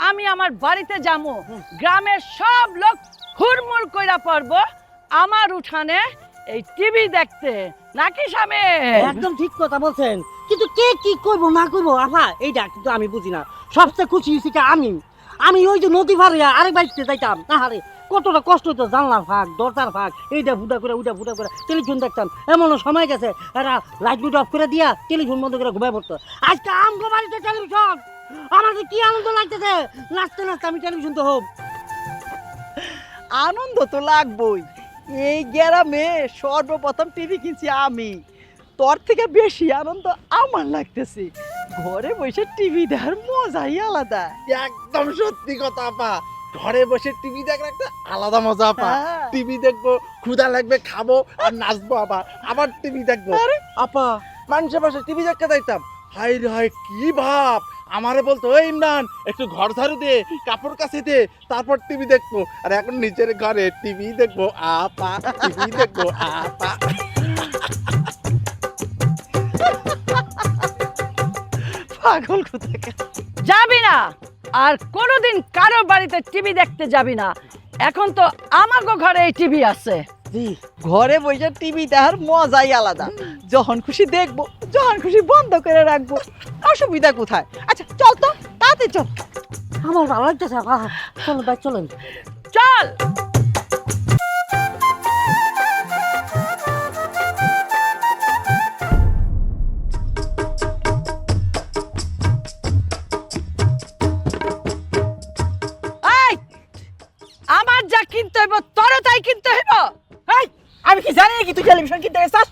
আমি আমার বাড়িতে যাবো, গ্রামের সব লোক হুড়মুড় কইরা পড়বো আমার উঠানে এই টিভি দেখতে, নাকি স্বামী? একদম ঠিক কথা বলছেন, কিন্তু কে কি করবো না করবো আপা এইটা কিন্তু আমি বুঝি না। সবচেয়ে খুশি হয়েছি আমি ওই যে নদী পার হইয়া আরেক বাড়িতে যাইতাম, না হারে কতটা কষ্ট হতো, জানলার ফাঁক দরজার ফাঁক এইটা ফুটা করে ওইটা ফুটা করে টেলিফোন দেখতাম। এমনও সময় গেছে এরা লাইট লুট অফ করে দিয়া টেলিফোন বন্ধ করে ঘুমায় পড়তো। আজকে আমগো বাড়িতে টেলিভিশন, আমার যে কি আনন্দ লাগতেছে, নাচতে নাচতে আমি টেলিভিশন তো হোক। আনন্দ তো লাগবই, এই গ্রামে সর্বপ্রথম টিভি কিনছি আমি, তোর থেকে বেশি আনন্দ আমার লাগতেছে। ঘরে বসে টিভি দেখার মজাই আলাদা। একদম সত্যি কথা আপা, ঘরে বসে টিভি দেখার একটা আলাদা মজা আপা। হ্যাঁ। টিভি দেখবো, ক্ষুধা লাগবে খাবো আর নাচবো, আবার টিভি দেখবো। আপা মানুষের পাশে টিভি দেখতে যাইতাম, হাই রে হাই কি ভাব, আমারে বলতো ওই ইমরান একটু ঘর ঝাড়ু দে, কাপড় কাচি দে, তারপর টিভি দেখবো। আর এখন নিজের ঘরে টিভি দেখবো আপা, টিভি দেখবো আপা। পাগল কোথাকার। যাবি না, আর কোনোদিন কারো বাড়িতে টিভি দেখতে যাবি না। এখন তো আমাগো ঘরে এই টিভি আছে। ঘরে বসে টিভি দেখার মজাই আলাদা, যখন খুশি দেখবো, যখন খুশি বন্ধ করে রাখবো, অসুবিধা কোথায়? আচ্ছা চল তো, তাড়াতাড়ি চল। আমার ভালো লাগতেছে আপা, চলো ভাই চলেন। চল। এই, আমার যা কিনতে হইব তোরও তাই কিনতে হইব। এই, আমি কি জানি কি তুই টেলিভিশন কিনতে গেছিস?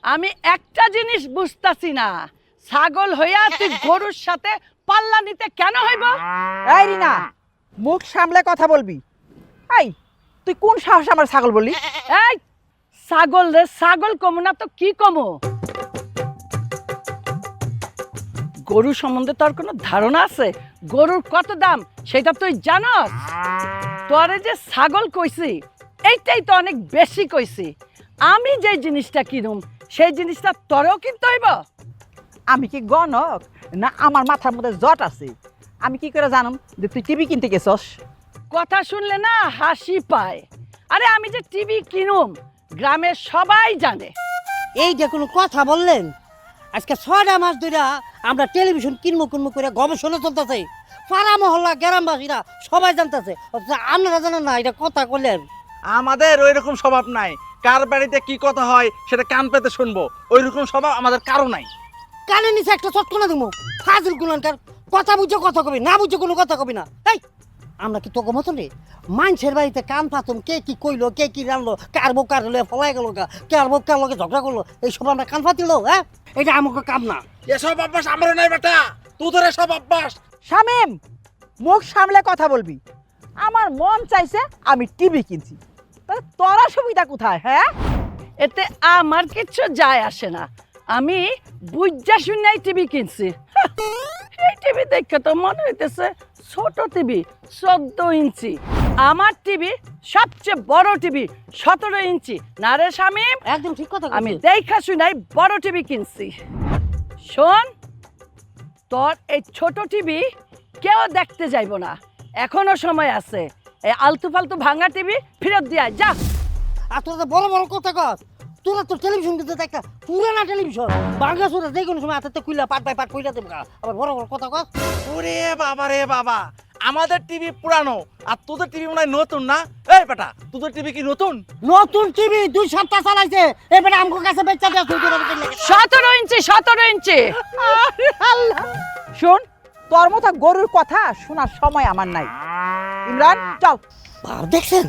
আমি একটা জিনিস বুঝতাছি না, ছাগল হইয়া তুই গরুর সাথে পাল্লা নিতে কেন হইব? এই রিনা, মুখ সামলে কথা বলবি। এই, তুই কোন সাহস আমার ছাগল বললি? এই ছাগল রে, ছাগল কমু না তো কি কমু? গরু সম্বন্ধে তোর কোনো ধারণা আছে? গরুর কত দাম সেটা তুই জানস? তোরে যে ছাগল কইছি এইটাই তো অনেক বেশি কইছি। আমি যে জিনিসটা কিনুম সেই জিনিসটা তোরেও কিনতে হইব। আমি কি গণক না আমার মাথার মধ্যে জট আছে? আমি কি করে জানুম যে তুই টিভি কিনতে গেছস? কথা শুনলে না হাসি পায়। আরে আমি যে টিভি কিনুম গ্রামের সবাই জানে। এই যে কোনো কথা বললেন, আজকে 6টা মাস ধরে আমরা টেলিভিশন কিনবো করে গবেষণা চলতেছে, পাড়া মহল্লা গ্রামবাসীরা সবাই জানতেছে, অথচ আপনারা জানেন না। এটা কথা বললেন। আমাদের ওই রকম স্বভাব নাই, কার বাড়িতে কি কথা হয় সেটা কান পেতে শুনবো, ওই রকম স্বভাব আমাদের কারো নাই। কানে নিচে একটা চটকনা দেবো, ফাজিল গুলানকার। কথা বুঝে কথা কবি না, বুঝে কোনো কথা কবি না। এই আমরা কি তোকে মতন রে মানুষের বাড়িতে কান পাতুম, কে কি কইলো, কে কি রানলো, কার বউ কার হলে ফলাই গেল, কার বউ কার লগে ঝগড়া করলো, এইসব আমরা কান পাতিল? হ্যাঁ, এটা আমাকে কাম না। এসব অভ্যাস আমারও নাই বেটা, তোদের এসব অভ্যাস। শামিম, মুখ সামলে কথা বলবি। আমার মন চাইছে আমি টিভি কিনছি, তাহলে তোর সুবিধা কোথায়? হ্যাঁ, এতে আমার কিচ্ছু যায় আসে না। আমি বুঝা শুনাই টিভি কিনছি। এই টিভি দেখে তো মনে হইতেছে ছোট টিভি, 14 ইঞ্চি। আমার টিভি সবচেয়ে বড় টিভি, 17 ইঞ্চি। না রে শামিম, একদম ঠিক কথা আমি কইছেন। দেখা শুনাই বড় টিভি কিনছি। শোন, তোর এই ছোট টিভি কেউ দেখতে যাইব না, এখনো সময় আছে। এই আলতু ফালতু ভাঙা টিভি ফেরত দিয়া যা। আর তোরা তো বড় বড় কথা কর, তোরা তো টেলিভিশন কিন্তু একটা পুরানা টেলিভিশন, বাংলা সুরা যে কোনো সময় হাতে খুইলা পাট বাই পাট খুইলা দেবো, আবার বড় বড় কথা কর। ওরে বাবা রে বাবা, আমাদের টিভি পুরানো আর তোদের টিভি মনে হয় নতুন না? এই বেটা, তোদের টিভি কি নতুন? নতুন টিভি 2 সপ্তাহ চালাইছে, এবারে আমগো কাছে বেচা দেওয়া শুরু করে দিলে। 17 ইঞ্চি, 17 ইঞ্চি। শোন, তোর মতো গরুর কথা শোনার সময় আমার নাই। ইমরান চল। আর দেখছেন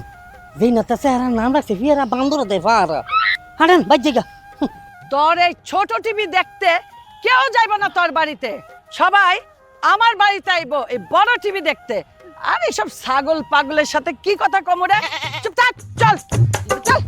যেই না তাছে আর নাম রাখছে ফিয়ারা বান্দর দে ফারা। হাঁটেন বাই জায়গা। তোর এই ছোট টিভি দেখতে কেউ যাইব না তোর বাড়িতে, সবাই আমার বাড়িতে আইব এই বড় টিভি দেখতে। আর এইসব ছাগল পাগলের সাথে কি কথা কমরে? চুপ থাক, চল চল।